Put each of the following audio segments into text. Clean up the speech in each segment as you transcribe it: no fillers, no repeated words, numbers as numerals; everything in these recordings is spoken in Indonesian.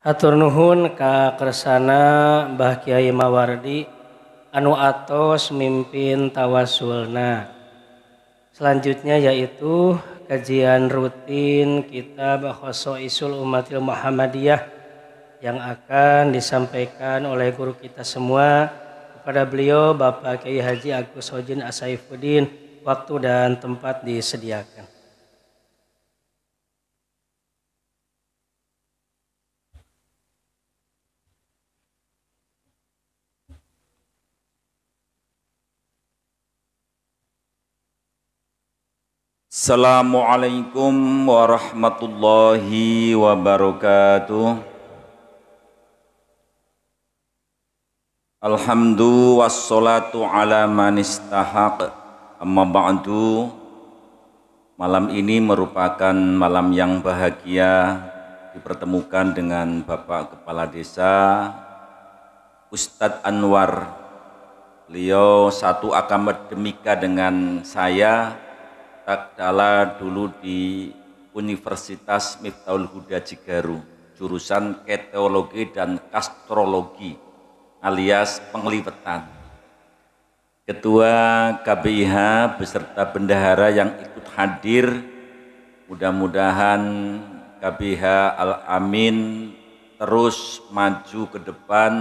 Hatur nuhun ka kersana Mbah Kiai Mawardi anu atos mimpin tawasulna. Selanjutnya yaitu kajian rutin kitab Khosaisul Ummatil Muhammadiyah yang akan disampaikan oleh guru kita semua kepada beliau Bapak Kiai Haji Agus Hojin Asaifuddin. Waktu dan tempat disediakan. Assalamualaikum warahmatullahi wabarakatuh. Alhamdulillah wassalatu ala man istahaq. Amma ba'du. Malam ini merupakan malam yang bahagia, dipertemukan dengan Bapak Kepala Desa Ustadz Anwar. Beliau satu akademika dengan saya, tak kala dulu di Universitas Miftahul Huda Cigaru, jurusan Teologi dan Kastrologi alias pengliwetan. Ketua KBIH beserta bendahara yang ikut hadir, mudah-mudahan KBIH Al-Amin terus maju ke depan,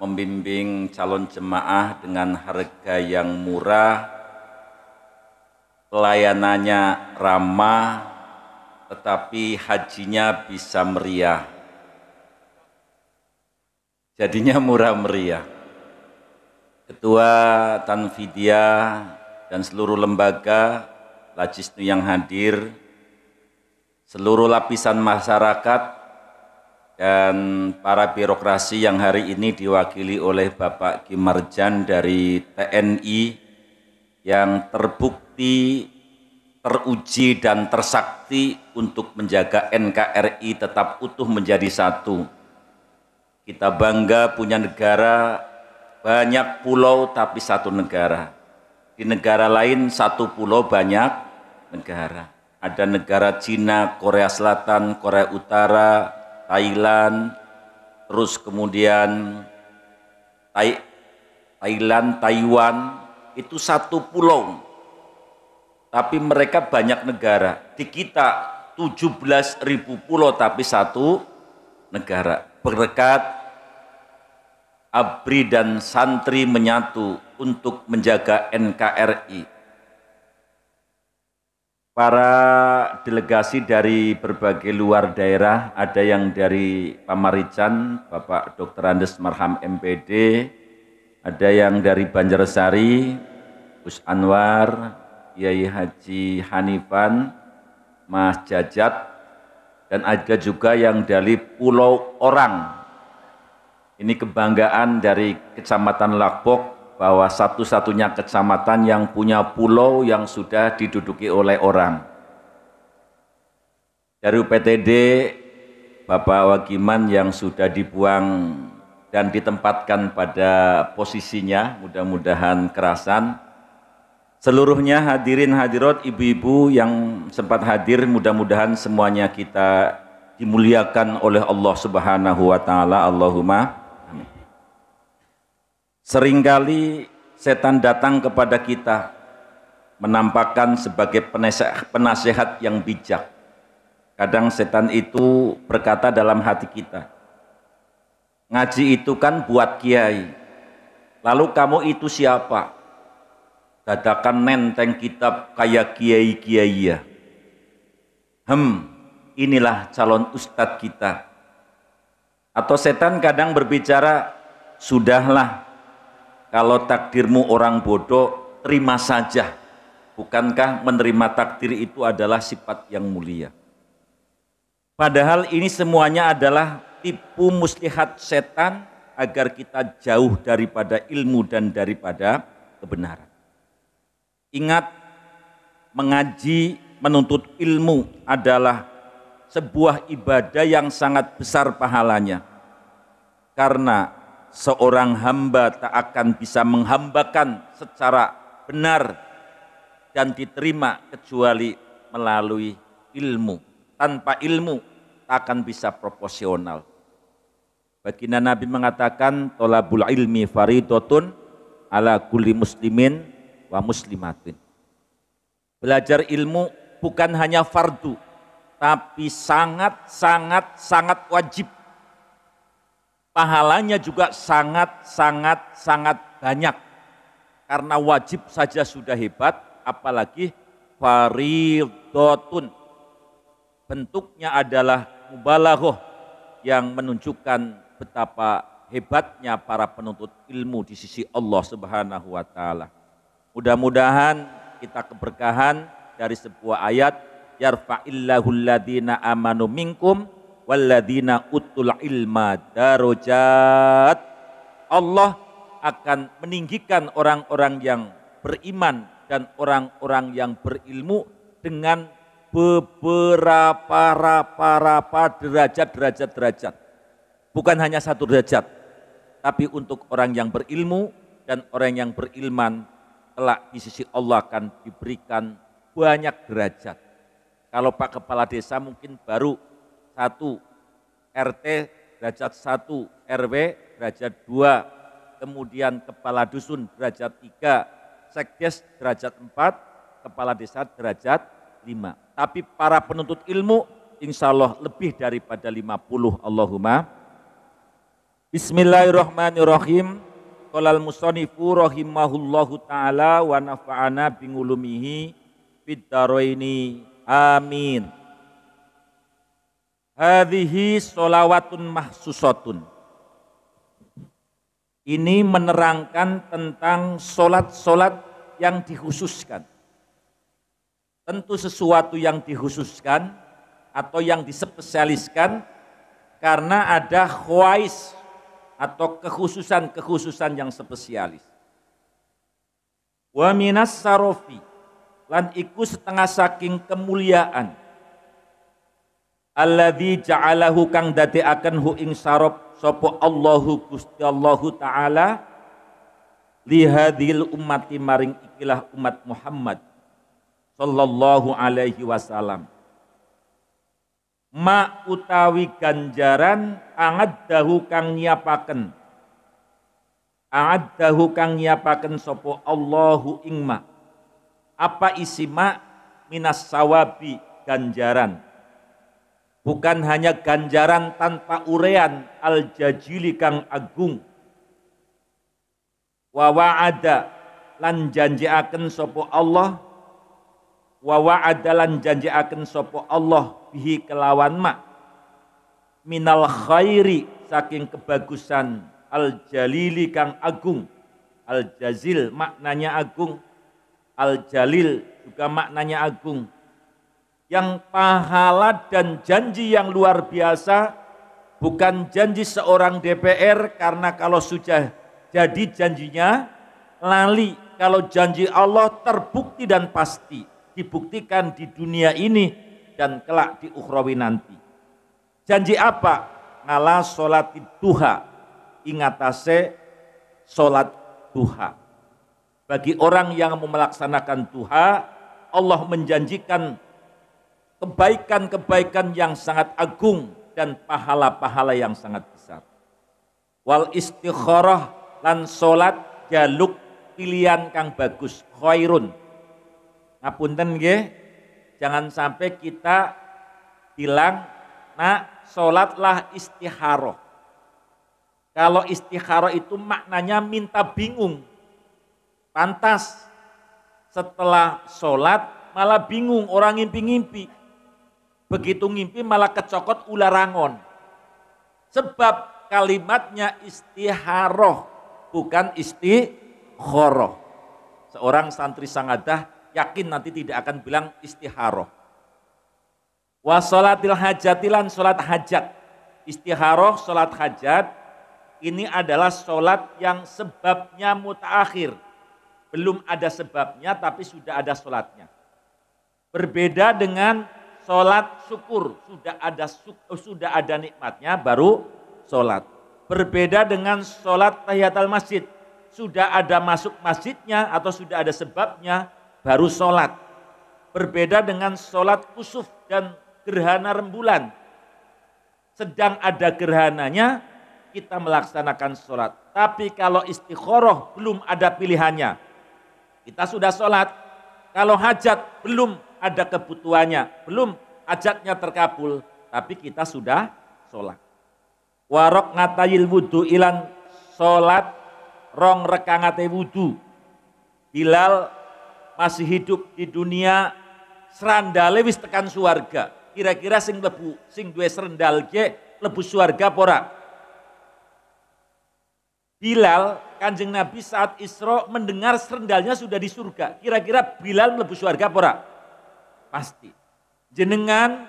membimbing calon jemaah dengan harga yang murah, pelayanannya ramah, tetapi hajinya bisa meriah. Jadinya murah meriah. Ketua Tanfidiyah dan seluruh lembaga Lajisnu yang hadir, seluruh lapisan masyarakat, dan para birokrasi yang hari ini diwakili oleh Bapak Kimarjan dari TNI yang terbukti, teruji dan tersakti untuk menjaga NKRI tetap utuh menjadi satu. Kita bangga punya negara, banyak pulau tapi satu negara. Di negara lain satu pulau banyak negara. Ada negara Cina, Korea Selatan, Korea Utara, Thailand, terus kemudian Thailand, Taiwan, itu satu pulau. Tapi mereka banyak negara. Di kita 17.000 pulau tapi satu negara. Berkat ABRI dan santri menyatu untuk menjaga NKRI. Para delegasi dari berbagai luar daerah, ada yang dari Pamarican, Bapak Dr. Andes Marham MPD, ada yang dari Banjarsari, Gus Anwar, Kiai Haji Hanifan, Mas Jajat, dan ada juga yang dari Pulau Orang. Ini kebanggaan dari Kecamatan Lakbok bahwa satu-satunya kecamatan yang punya pulau yang sudah diduduki oleh orang. Dari UPTD, Bapak Wagiman yang sudah dibuang dan ditempatkan pada posisinya, mudah-mudahan kerasan. Seluruhnya hadirin hadirat, ibu-ibu yang sempat hadir, mudah-mudahan semuanya kita dimuliakan oleh Allah Subhanahu wa taala. Allahumma amin. Seringkali setan datang kepada kita menampakkan sebagai penasehat yang bijak. Kadang setan itu berkata dalam hati kita, ngaji itu kan buat kiai, lalu kamu itu siapa? Dadakan nenteng kitab kayak kiai-kiai ya. Inilah calon ustadz kita. Atau setan kadang berbicara, sudahlah, kalau takdirmu orang bodoh, terima saja. Bukankah menerima takdir itu adalah sifat yang mulia? Padahal ini semuanya adalah tipu muslihat setan agar kita jauh daripada ilmu dan daripada kebenaran. Ingat, mengaji, menuntut ilmu adalah sebuah ibadah yang sangat besar pahalanya. Karena seorang hamba tak akan bisa menghambakan secara benar dan diterima kecuali melalui ilmu. Tanpa ilmu tak akan bisa proporsional. Baginda Nabi mengatakan tolabul ilmi faridotun ala kulli muslimin wa muslimatin. Belajar ilmu bukan hanya fardu, tapi sangat wajib. Pahalanya juga sangat banyak. Karena wajib saja sudah hebat, apalagi faridotun. Bentuknya adalah mubalaghah yang menunjukkan betapa hebatnya para penuntut ilmu di sisi Allah Subhanahu wa taala. Mudah-mudahan kita keberkahan dari sebuah ayat, yarfa'illahu alladhina amanu minkum walladhina utul ilma darajat. Allah akan meninggikan orang-orang yang beriman dan orang-orang yang berilmu dengan beberapa derajat. Bukan hanya satu derajat, tapi untuk orang yang berilmu dan orang yang berilman kelak di sisi Allah akan diberikan banyak derajat. Kalau Pak Kepala Desa mungkin baru 1 RT derajat 1, RW derajat 2, kemudian Kepala Dusun derajat 3, Sekdes derajat 4, Kepala Desa derajat 5. Tapi para penuntut ilmu insya Allah lebih daripada 50. Allahumma Bismillahirrahmanirrahim. Qolal musanifu rahimahullahu ta'ala wa nafa'ana bingulumihi fid dharaini amin. Hadhihi sholawatun mahsusatun. Ini menerangkan tentang solat-solat yang dikhususkan. Tentu sesuatu yang dikhususkan atau yang dispesialiskan karena ada khawais atau kekhususan yang spesialis. Wa minas sarofi, lan iku setengah saking kemuliaan. Alladzi ja'alahu kang dadekaken hu ing sarof sapa Allahu Gusti Allahu taala li hadhil ummati maring ikilah umat Muhammad sallallahu alaihi wasallam. Ma utawi ganjaran angaddahu kang nyiapaken sapa Allahu ingma. Apa isi ma? Minas sawabi, ganjaran. Bukan hanya ganjaran tanpa urean, al jajili kang agung. Wa wa'ada lan janjiaken sapa Allah, wa wa'ada lan janjiaken sapa Allah bihi kelawan ma minal khairi saking kebagusan al jalili kang agung. Al jazil maknanya agung, al jalil juga maknanya agung, yang pahala dan janji yang luar biasa. Bukan janji seorang DPR, karena kalau sudah jadi janjinya lali. Kalau janji Allah terbukti dan pasti, dibuktikan di dunia ini dan kelak di ukhrawi nanti. Janji apa? Ngala sholat duha, ingatase sholat duha. Bagi orang yang mau melaksanakan duha, Allah menjanjikan kebaikan-kebaikan yang sangat agung dan pahala-pahala yang sangat besar. Wal istikharah lan sholat jaluk pilihan kang bagus, khairun. Ngapunten nggih. Jangan sampai kita bilang, nak sholatlah istikharah. Kalau istikharah itu maknanya minta bingung. Pantas setelah sholat malah bingung, orang ngimpi-ngimpi. Begitu ngimpi malah kecokot ular rangon. Sebab kalimatnya istikharah, bukan istikharah. Seorang santri sangadah yakin nanti tidak akan bilang istikharah. Wa sholatil hajatilan sholat hajat. Istikharah sholat hajat ini adalah sholat yang sebabnya mutaakhir. Belum ada sebabnya tapi sudah ada sholatnya. Berbeda dengan sholat syukur, sudah ada nikmatnya baru sholat. Berbeda dengan sholat tahiyatul masjid, sudah ada masuk masjidnya atau sudah ada sebabnya baru sholat. Berbeda dengan sholat kusuf dan gerhana rembulan. Sedang ada gerhananya kita melaksanakan sholat. Tapi kalau istikharah belum ada pilihannya, kita sudah sholat. Kalau hajat belum ada kebutuhannya, belum hajatnya terkabul, tapi kita sudah sholat. Warok ngatayil wudu ilan sholat rong rekangate wudu. Bilal masih hidup di dunia, serandale wis tekan suarga. Kira-kira sing lebu, sing duwe serendal ge lebu suarga pora. Bilal, Kanjeng Nabi saat Isra mendengar serendalnya sudah di surga. Kira-kira Bilal mlebu surga pora? Pasti. Jenengan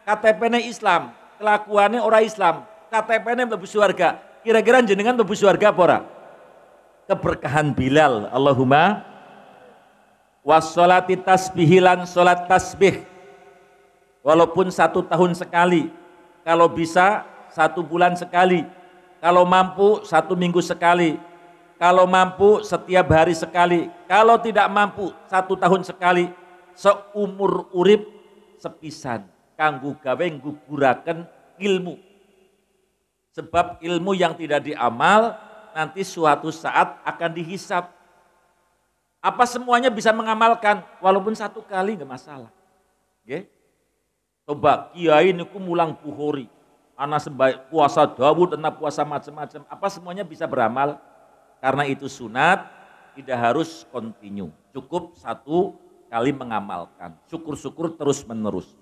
KTP-ne Islam, kelakuannya orang Islam, KTP-ne mlebu surga. Kira-kira jenengan mlebu surga pora? Keberkahan Bilal, Allahumma wassolati tasbihilan sholat tasbih. Walaupun 1 tahun sekali, kalau bisa 1 bulan sekali, kalau mampu 1 minggu sekali, kalau mampu setiap hari sekali, kalau tidak mampu 1 tahun sekali, seumur urip sepisan kanggo gawe ngguguraken ilmu. Sebab ilmu yang tidak diamal nanti suatu saat akan dihisap. Apa semuanya bisa mengamalkan? Walaupun 1 kali nggak masalah. Oke? Coba kiai niku mulang buhori, ana sembahyang puasa Dawud, ana puasa macam-macam. Apa semuanya bisa beramal? Karena itu sunat, tidak harus kontinu. Cukup 1 kali mengamalkan. Syukur-syukur terus menerus.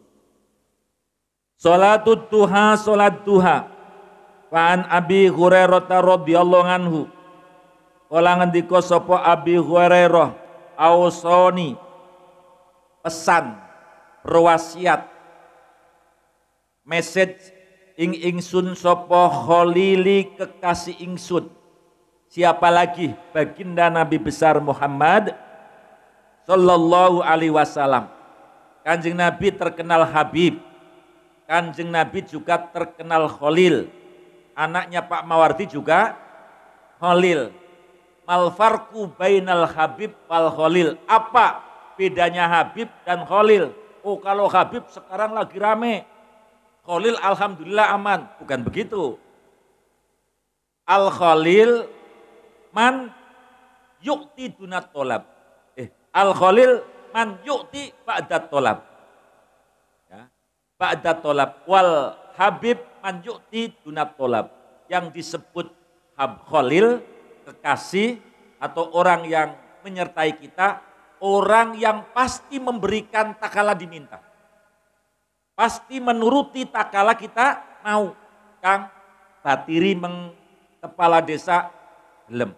Sholatud duha, sholat duha. Fa'an Abi Hurairah radhiyallahu anhu. Kala ngendika sapa Abi Hurairah, ausoni pesan, berwasiat, message ingsun sapa khalili kekasih ingsun. Siapa lagi? Baginda Nabi besar Muhammad sallallahu alaihi wasallam. Kanjeng Nabi terkenal Habib. Kanjeng Nabi juga terkenal Khalil. Anaknya Pak Mawardi juga Khalil. Mal farqu bainal Habib wal Khalil. Apa bedanya Habib dan Khalil? Oh, kalau Habib sekarang lagi rame. Khalil alhamdulillah aman. Bukan begitu. Al Khalil man yu'ti dunat tolab. Al Khalil man yu'ti ba'dat tolab. Ya. Ba'dat tolab. Wal Habib man yu'ti dunat tolab. Yang disebut Khalil, kekasih atau orang yang menyertai kita, orang yang pasti memberikan tak kala diminta. Pasti menuruti tak kala kita mau. Kang, batiri kepala desa gelem.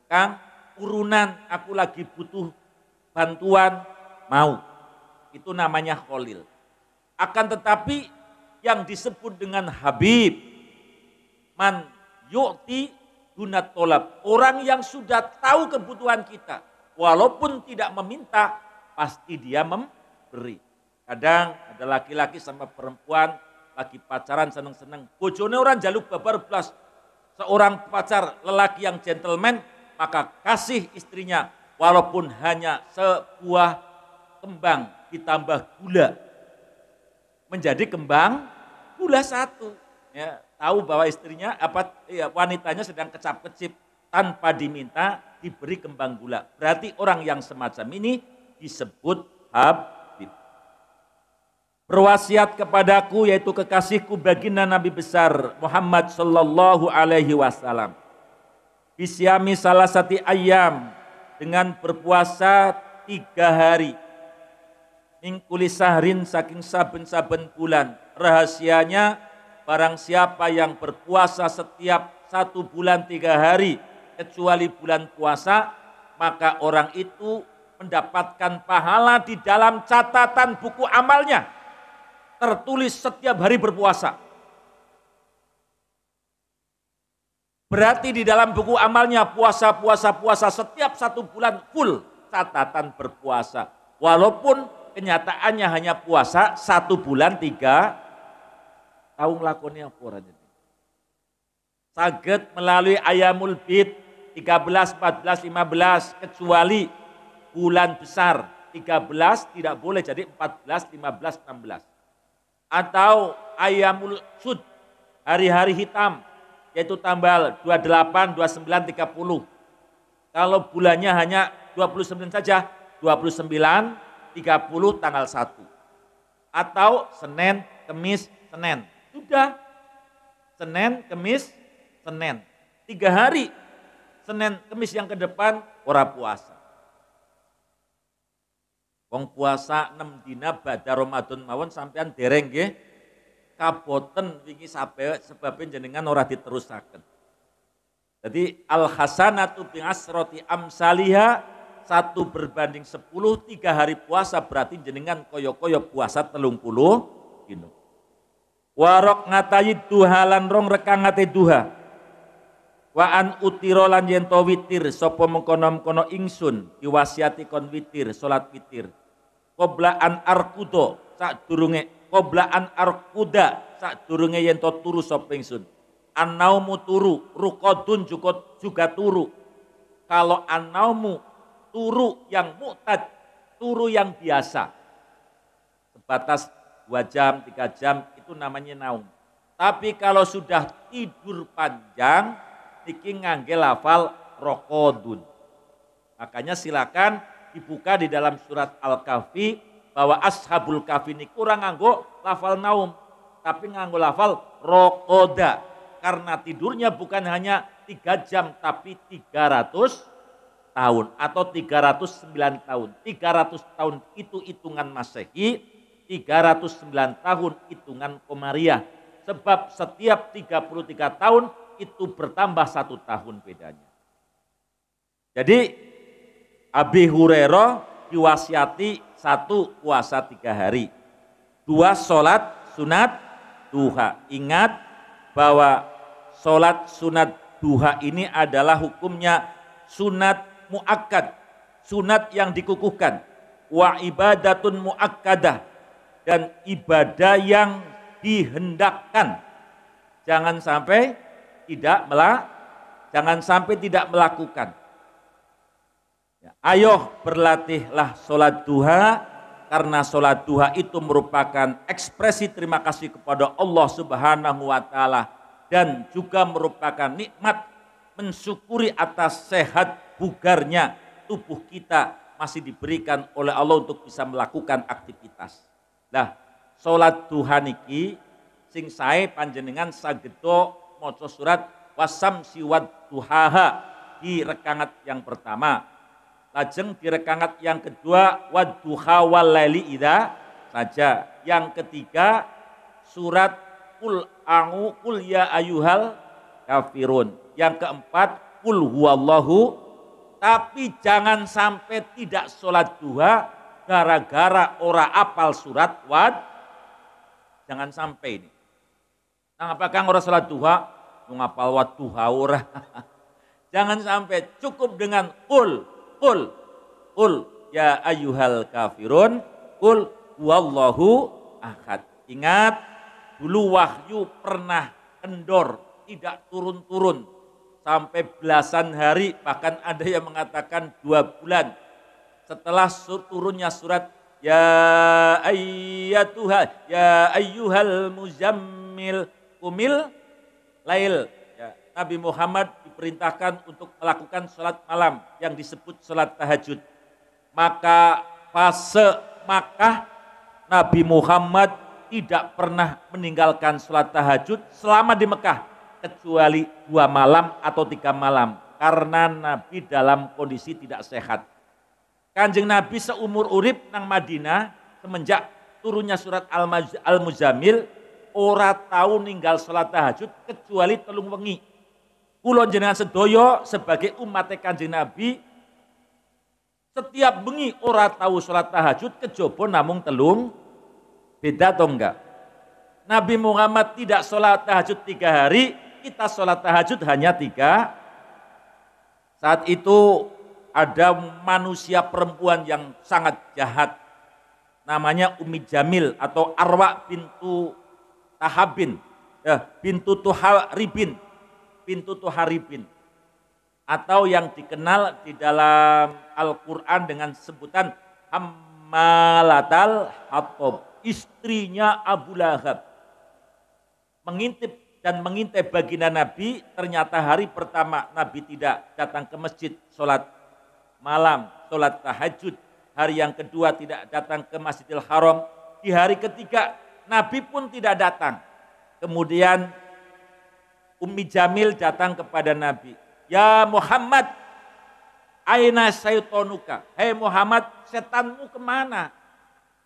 Kang, urunan aku lagi butuh bantuan, mau. Itu namanya Khalil. Akan tetapi yang disebut dengan Habib, man yu'ti dunat tolab, orang yang sudah tahu kebutuhan kita, walaupun tidak meminta, pasti dia memberi. Kadang ada laki-laki sama perempuan lagi pacaran seneng-seneng, bojone orang jaluk babar blas, seorang pacar lelaki yang gentleman, maka kasih istrinya, walaupun hanya sebuah kembang ditambah gula, menjadi kembang gula 1. Ya, tahu bahwa istrinya wanitanya sedang kecap-kecip, tanpa diminta diberi kembang gula. Berarti orang yang semacam ini disebut Habib. Berwasiat kepadaku, yaitu kekasihku baginda Nabi besar Muhammad sallallahu alaihi wasallam. Bisyami salasati ayam, dengan berpuasa 3 hari. Mingkuli sahrin, saking saben-saben bulan. Rahasianya, barang siapa yang berpuasa setiap 1 bulan 3 hari, kecuali bulan puasa, maka orang itu mendapatkan pahala di dalam catatan buku amalnya. Tertulis setiap hari berpuasa. Berarti di dalam buku amalnya puasa setiap 1 bulan full catatan berpuasa. Walaupun kenyataannya hanya puasa 1 bulan 3 tahun lakonnya apa jadi. Saged melalui ayamul bid 13, 14, 15 kecuali bulan besar 13 tidak boleh jadi 14, 15, 16. Atau ayamul sud, hari-hari hitam yaitu tanggal 28, 29, 30. Kalau bulannya hanya 29 saja, 29, 30 tanggal 1. Atau Senin, Kemis, Senin. Sudah. Senin, Kemis, Senin. 3 hari. Senin, Kemis yang ke depan, ora puasa. Wong puasa 6 dina badha Ramadan mawon sampean dereng nggih. Kaboten wingi sebabnya jenengan ora diterusaken. Jadi al hasanatu bi asroti amsaliha, 1 berbanding 10, 3 hari puasa berarti jenengan koyo-koyo puasa 30 dino. Warok ngatayi duha lan rong rekangate duha. Wa an utiro lan yen to witir sapa mengkono-mengkono ingsun diwasiati kon witir salat witir. Qobla an arkudo sadurunge qobla an arkuda sadurunge yen to turu sapa ingsun. Annaumu turu, ruqadun juga turu. Kalau annaumu turu yang mu'tad, turu yang biasa. Sebatas 2 jam, 3 jam itu namanya naum. Tapi kalau sudah tidur panjang, niki ngangge lafal rokodun. Makanya silakan dibuka di dalam surat Al-Kahfi bahwa ashabul kahfi ini kurang nganggo lafal naum, tapi nganggo lafal rokoda. Karena tidurnya bukan hanya 3 jam tapi 300 tahun atau 309 tahun. 300 tahun itu hitungan Masehi, 309 tahun hitungan Komariah. Sebab setiap 33 tahun itu bertambah 1 tahun bedanya. Jadi Abi Hurairah diwasiati 1 puasa 3 hari, 2 sholat sunat duha. Ingat bahwa sholat sunat duha ini adalah hukumnya sunat muakkad, sunat yang dikukuhkan. Wa ibadatun muakkadah, dan ibadah yang dihendakkan. Jangan sampai tidak melakukan. Ya, ayo berlatihlah sholat duha, karena sholat duha itu merupakan ekspresi terima kasih kepada Allah Subhanahu wa Ta'ala, dan juga merupakan nikmat mensyukuri atas sehat bugarnya tubuh kita masih diberikan oleh Allah untuk bisa melakukan aktivitas. Nah, sholat duha niki sing sae panjenengan sageda maca surat wasamsi wad duhaha di rekangat yang pertama. Lajeng di rekangat yang kedua wadduha wal laili idza saja. Yang ketiga surat qul ya ayyuhal kafirun. Yang keempat qul huwallahu. Tapi jangan sampai tidak sholat duha gara-gara ora apal surat wad. Jangan sampai ini. Nah, apakah ora sholat duha ngapal wad duha ora? Jangan sampai, cukup dengan qul ya ayyuhal kafirun, qul huwallahu ahad. Ingat, dulu wahyu pernah kendor, tidak turun-turun sampai belasan hari, bahkan ada yang mengatakan 2 bulan setelah turunnya surat ya ayyuhal muzammil qumil lail. Ya, Nabi Muhammad diperintahkan untuk melakukan sholat malam yang disebut sholat tahajud. Maka fase Makkah, Nabi Muhammad tidak pernah meninggalkan sholat tahajud selama di Mekah, kecuali 2 malam atau 3 malam, karena Nabi dalam kondisi tidak sehat. Kanjeng Nabi seumur urip nang Madinah semenjak turunnya surat Al-Muzammil ora tahu ninggal sholat tahajud kecuali 3 wengi. Kula jenengan sedoyo sebagai umat Kanjeng Nabi setiap bengi ora tahu sholat tahajud kejaba namung 3. Beda atau enggak? Nabi Muhammad tidak sholat tahajud 3 hari, kita sholat tahajud hanya 3. Saat itu ada manusia perempuan yang sangat jahat, namanya Ummi Jamil atau Arwa bintu Tahabin, bintu Tuharibin, atau yang dikenal di dalam Al-Quran dengan sebutan Hammalatal Hatab, istrinya Abu Lahab. Mengintip dan mengintai baginda Nabi, ternyata hari pertama Nabi tidak datang ke masjid sholat malam, sholat tahajud. Hari yang kedua tidak datang ke Masjidil Haram. Di hari ketiga Nabi pun tidak datang. Kemudian Ummi Jamil datang kepada Nabi. Ya Muhammad, aina syaitonuka? Hei Muhammad, setanmu kemana?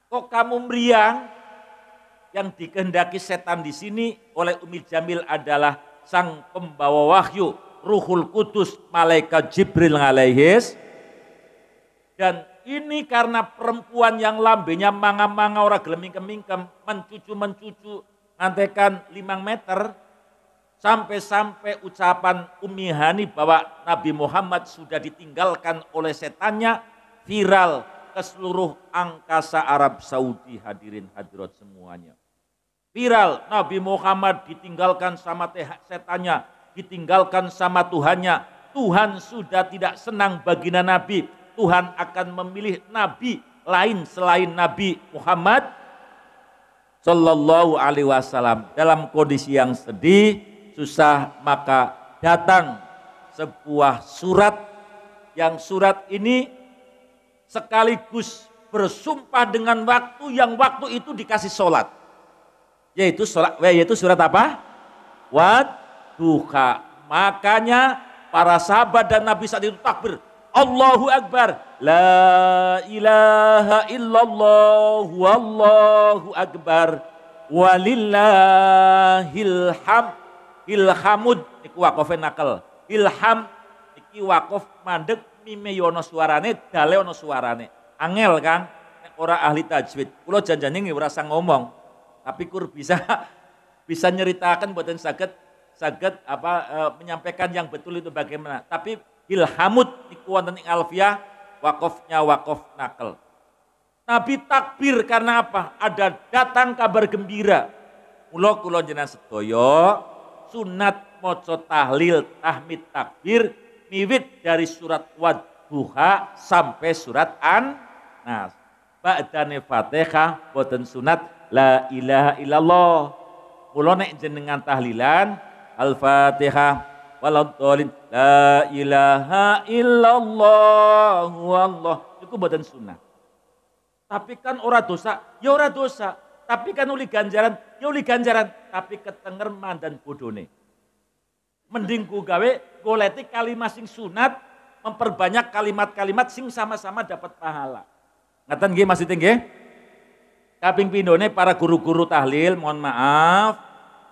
Kok kamu meriang? Yang dikehendaki setan di sini oleh Ummi Jamil adalah sang pembawa wahyu, Ruhul Kudus, malaikat Jibril alaihis. Dan ini karena perempuan yang lambenya manga-manga ora gelem-mingkem, mencucu ngantekan 5 meter, sampai-sampai ucapan Ummi Hani bahwa Nabi Muhammad sudah ditinggalkan oleh setannya viral ke seluruh angkasa Arab Saudi, hadirin hadirat semuanya. Viral, Nabi Muhammad ditinggalkan sama setannya, ditinggalkan sama Tuhannya. Tuhan sudah tidak senang baginda Nabi. Tuhan akan memilih Nabi lain selain Nabi Muhammad Sallallahu Alaihi Wasallam. Dalam kondisi yang sedih, susah, maka datang sebuah surat, yang surat ini sekaligus bersumpah dengan waktu yang waktu itu dikasih sholat. Yaitu surat apa? Wadduha. Makanya para sahabat dan Nabi saat itu takbir. Allahu Akbar. La ilaha illallah wallahu akbar. Walillahil hamd. Niku wakofe nakal. Ilham niki wakof mandek mime yono suarane, dale ono suarane. Angel kan nek ora ahli tajwid. Kula janjane nggih ora sang ngomong. Tapi kur bisa nyeritakan buatan saged menyampaikan yang betul itu bagaimana. Tapi ilhamud niku wonten ing alfiah wakofnya wakof nakal. Nabi takbir karena apa? Ada datang kabar gembira. Kula jenengan sedaya sunat maca tahlil, tahmid, takbir miwit dari surat Wadduha sampai surat An-Nas. Ba'dane Fatihah boten sunat la ilaha illallah. Mula nek jenengan tahlilan Al-Fatihah waladhdallin la ilaha illallah wallah iku boten sunah. Tapi kan ora dosa, ya ora dosa. Tapi kan uli ganjaran, ya uli ganjaran. Tapi ketenger mandan bodone. Mending ku gawe goleti kalimat sing sunat, memperbanyak kalimat-kalimat sing sama-sama dapat pahala. Ngaten nggih maksudnya nggih? Kaping pindhone para guru-guru tahlil, mohon maaf,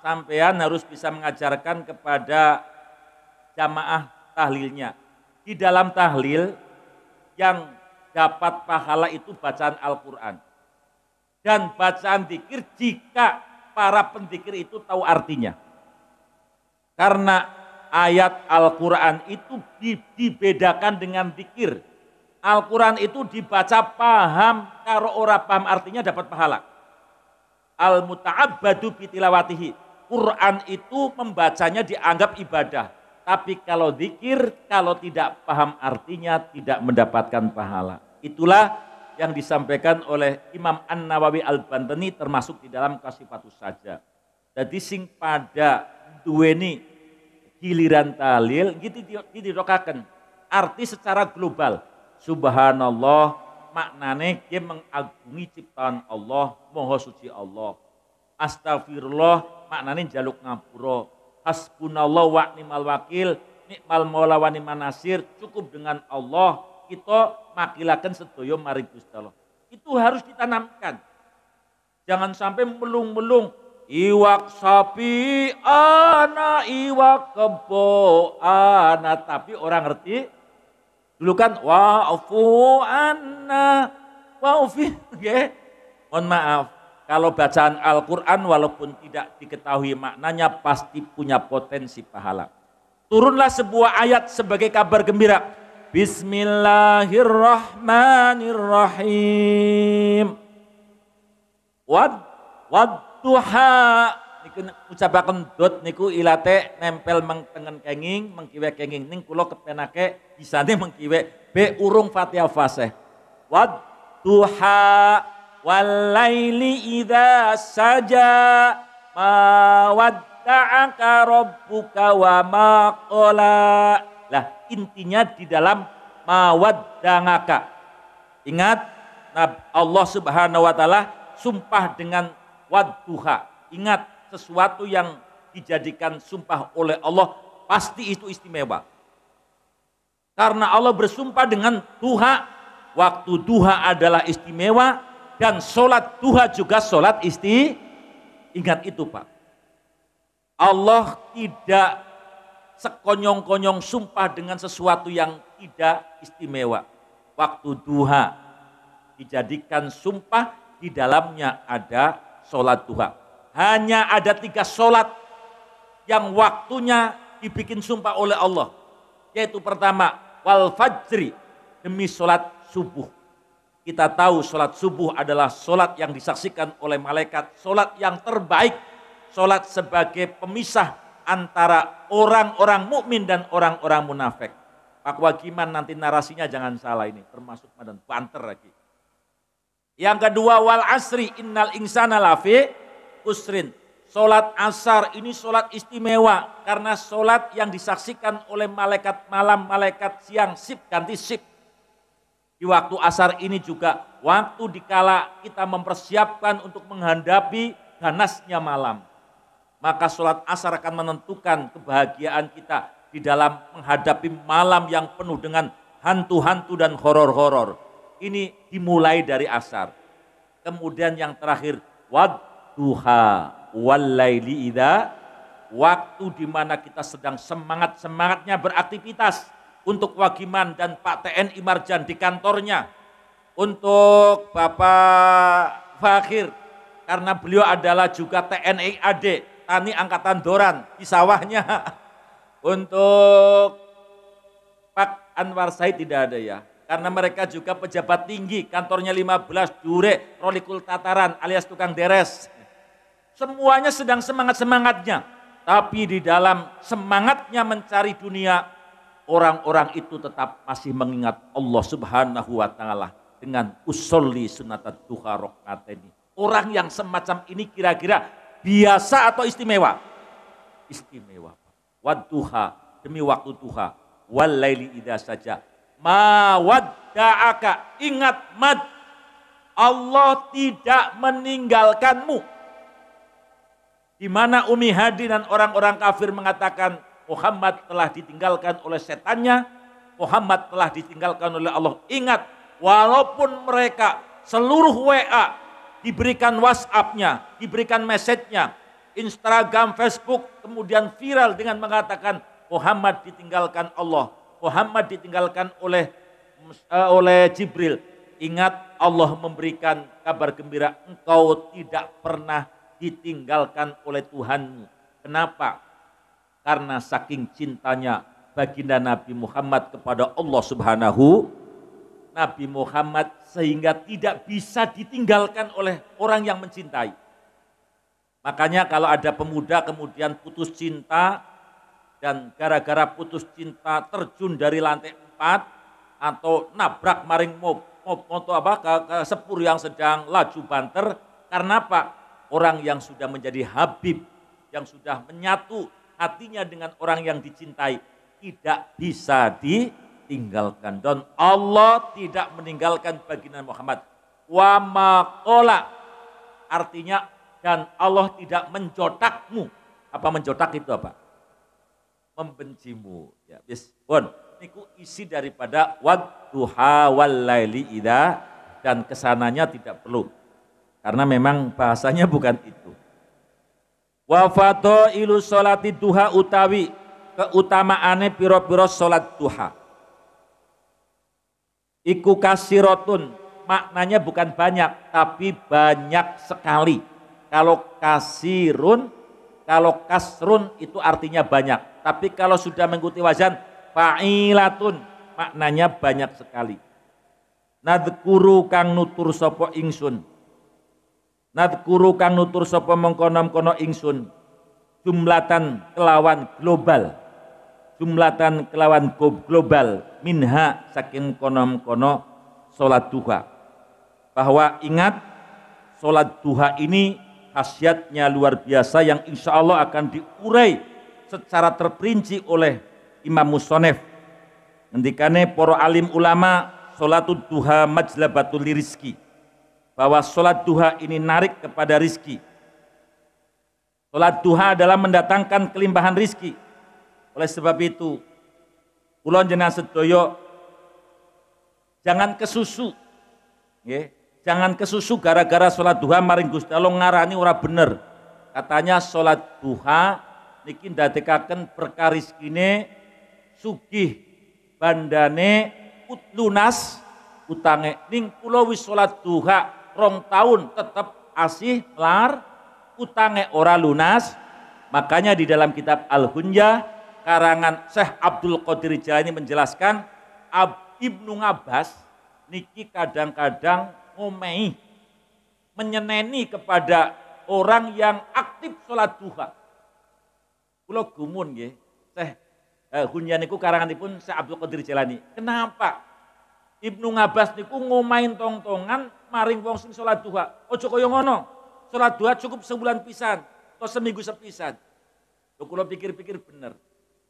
sampean harus bisa mengajarkan kepada jamaah tahlilnya. Di dalam tahlil yang dapat pahala itu bacaan Al-Quran. Dan bacaan dzikir jika para pendzikir itu tahu artinya. Karena ayat Al-Quran itu dibedakan dengan dzikir. Al-Quran itu dibaca paham, karo ora paham artinya dapat pahala. Al-muta'abbadu bitilawatihi. Quran itu membacanya dianggap ibadah. Tapi kalau dzikir, kalau tidak paham artinya tidak mendapatkan pahala. Itulah yang disampaikan oleh Imam An-Nawawi Al-Bantani termasuk di dalam Kasifatus Saja. Jadi sing pada duweni giliran tahlil gitu dirokaken. Arti secara global. Subhanallah maknane dia mengagungi ciptaan Allah, moho suci Allah. Astagfirullah maknane jaluk ngapura. Hasbunallah wa ni'mal wakil, nikmal maula wa ni'man nasir. Cukup dengan Allah kita makilaken sedaya maring Gusti Allah. Itu harus ditanamkan. Jangan sampai melung-melung iwak sapi ana iwak kebo ana tapi orang ngerti. Dulu kan wa'fu anna wa'fi nggih. Mohon maaf, kalau bacaan Al-Qur'an walaupun tidak diketahui maknanya pasti punya potensi pahala. Turunlah sebuah ayat sebagai kabar gembira. Bismillahirrahmanirrahim. Wadduha niku ucapaken dot niku ilate nempel mengtengen kenging mengkiwe kenging ning kula kepenake bisane mengkiwe be urung Fatihah fasih. Wadduha wal laili idza saja ma wadda'aka rabbuka wa ma qala. Lah intinya di dalam mawadda'aka. Ingat Allah Subhanahu wa taala sumpah dengan wadduha. Ingat sesuatu yang dijadikan sumpah oleh Allah pasti itu istimewa. Karena Allah bersumpah dengan duha, waktu duha adalah istimewa dan sholat duha juga sholat ingat itu Pak. Allah tidak sekonyong-konyong sumpah dengan sesuatu yang tidak istimewa. Waktu duha dijadikan sumpah, di dalamnya ada sholat duha. Hanya ada 3 sholat yang waktunya dibikin sumpah oleh Allah. Yaitu pertama, wal fajri, demi sholat subuh. Kita tahu sholat subuh adalah sholat yang disaksikan oleh malaikat. Sholat yang terbaik, sholat sebagai pemisah antara orang-orang mukmin dan orang-orang munafik. Pak Wagiman nanti narasinya jangan salah ini, termasuk madan banter lagi. Yang kedua, wal asri innal insana lafi usrin. Sholat asar ini sholat istimewa karena sholat yang disaksikan oleh malaikat malam, malaikat siang, sip ganti sip. Di waktu asar ini juga waktu dikala kita mempersiapkan untuk menghadapi ganasnya malam. Maka sholat asar akan menentukan kebahagiaan kita di dalam menghadapi malam yang penuh dengan hantu-hantu dan horor-horor. Ini dimulai dari asar. Kemudian yang terakhir, wadduha wallaili idza, waktu di mana kita sedang semangat-semangatnya beraktivitas untuk Wagiman dan Pak TNI Marjan di kantornya, untuk Bapak Fakhir karena beliau adalah juga TNI AD, Tani Angkatan Doran di sawahnya. Untuk Pak Anwar Said tidak ada ya. Karena mereka juga pejabat tinggi, kantornya 15, Jure, Rolikul Tataran alias tukang deres. Semuanya sedang semangat-semangatnya. Tapi di dalam semangatnya mencari dunia, orang-orang itu tetap masih mengingat Allah Subhanahu wa taala dengan usolli sunatat duha rakaataini. Orang yang semacam ini kira-kira biasa atau istimewa? Istimewa. Wadduha, demi waktu duha, wal laili idza saja. Ma wadda'aka, ingat mad, Allah tidak meninggalkanmu. Di mana Umi Hadi dan orang-orang kafir mengatakan Muhammad telah ditinggalkan oleh setannya, Muhammad telah ditinggalkan oleh Allah. Ingat, walaupun mereka seluruh WA diberikan WhatsApp-nya, diberikan message-nya, Instagram, Facebook, kemudian viral dengan mengatakan Muhammad ditinggalkan Allah, Muhammad ditinggalkan oleh Jibril. Ingat, Allah memberikan kabar gembira, engkau tidak pernah ditinggalkan oleh Tuhanmu. Kenapa? Karena saking cintanya baginda Nabi Muhammad kepada Allah Subhanahu, Nabi Muhammad sehingga tidak bisa ditinggalkan oleh orang yang mencintai. Makanya kalau ada pemuda kemudian putus cinta, dan gara-gara putus cinta terjun dari lantai 4 atau nabrak maring motor ke sepur yang sedang laju banter, karena apa? Orang yang sudah menjadi habib, yang sudah menyatu hatinya dengan orang yang dicintai, tidak bisa ditinggalkan. Dan Allah tidak meninggalkan baginda Muhammad. Wa maqala, artinya dan Allah tidak menjotakmu. Apa menjotak itu apa? Membencimu. Ya, bis pun niku isi daripada wadduha wallaili idza, dan kesananya tidak perlu karena memang bahasanya bukan itu. Wa fadailu sholati duha, utawi keutamaane pira-pira salat duha iku kasirotun, maknanya bukan banyak tapi banyak sekali. Kalau kasirun, kalau kasrun itu artinya banyak. Tapi kalau sudah mengikuti wazan fa'ilatun, maknanya banyak sekali. Nadkuru kang nutur sapa ingsun. Nadkuru kang nutur sapa mengkono-kono ingsun. Jumlatan kelawan global. Jumlatan kelawan global minha saking kono-kono salat duha. Bahwa ingat salat duha ini khasiatnya luar biasa yang insya Allah akan diurai secara terperinci oleh Imam Musonef. Ngendikane para alim ulama, sholatul duha majlabatul lirizki, bahwa sholat duha ini narik kepada rizki. Sholat duha adalah mendatangkan kelimpahan rizki. Oleh sebab itu, kula jenengan sedaya jangan kesusu, nggih. Jangan kesusu gara-gara sholat duha maring Gusti Allah ngarani ora bener. Katanya sholat duha niki ndadekaken berkah rizkine sugih bandane lunas utange. Ning kula wis sholat duha 2 tahun tetep asih lar utange ora lunas. Makanya di dalam kitab Al-Hunyah karangan Syekh Abdul Qadir Jailani menjelaskan Ibnu Abbas niki kadang-kadang ngomei menyeneni kepada orang yang aktif sholat duha. Kula gumun nggih, Syekh Hunyah niku karanganipun Syekh Abdul Qadir Jailani. Kenapa Ibnu Abbas niku ngomain tong-tongan maring wong sing sholat duha? Ojo kaya ngono. Sholat duha cukup sebulan pisan atau seminggu sepisan. Kula pikir-pikir bener.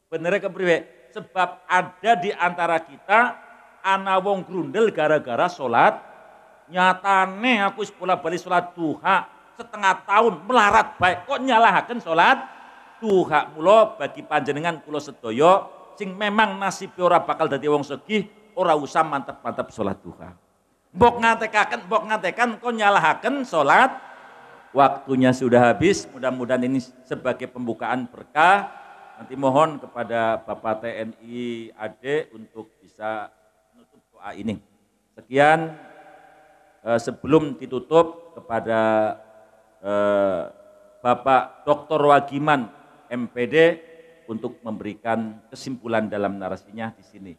Benernya kepriwe? Sebab ada di antara kita ana wong grundel gara-gara sholat. Nyatane aku wis bola-bali sholat duha setengah tahun melarat baik kok nyalahaken sholat duha. Mula bagi panjenengan kula sedaya sing memang nasib ora bakal dadi wong sugih ora usah mantep-mantep sholat duha. Mbok ngatekan kok nyalahaken sholat. Waktunya sudah habis, mudah-mudahan ini sebagai pembukaan berkah. Nanti mohon kepada Bapak TNI AD untuk bisa menutup doa ini. Sekian. Sebelum ditutup kepada Bapak Dr. Wagiman MPD untuk memberikan kesimpulan dalam narasinya di sini.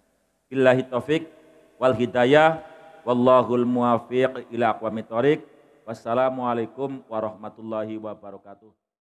Billahi taufik wal hidayah wallahul muwafiq ila aqwamit thoriq. Wassalamualaikum warahmatullahi wabarakatuh.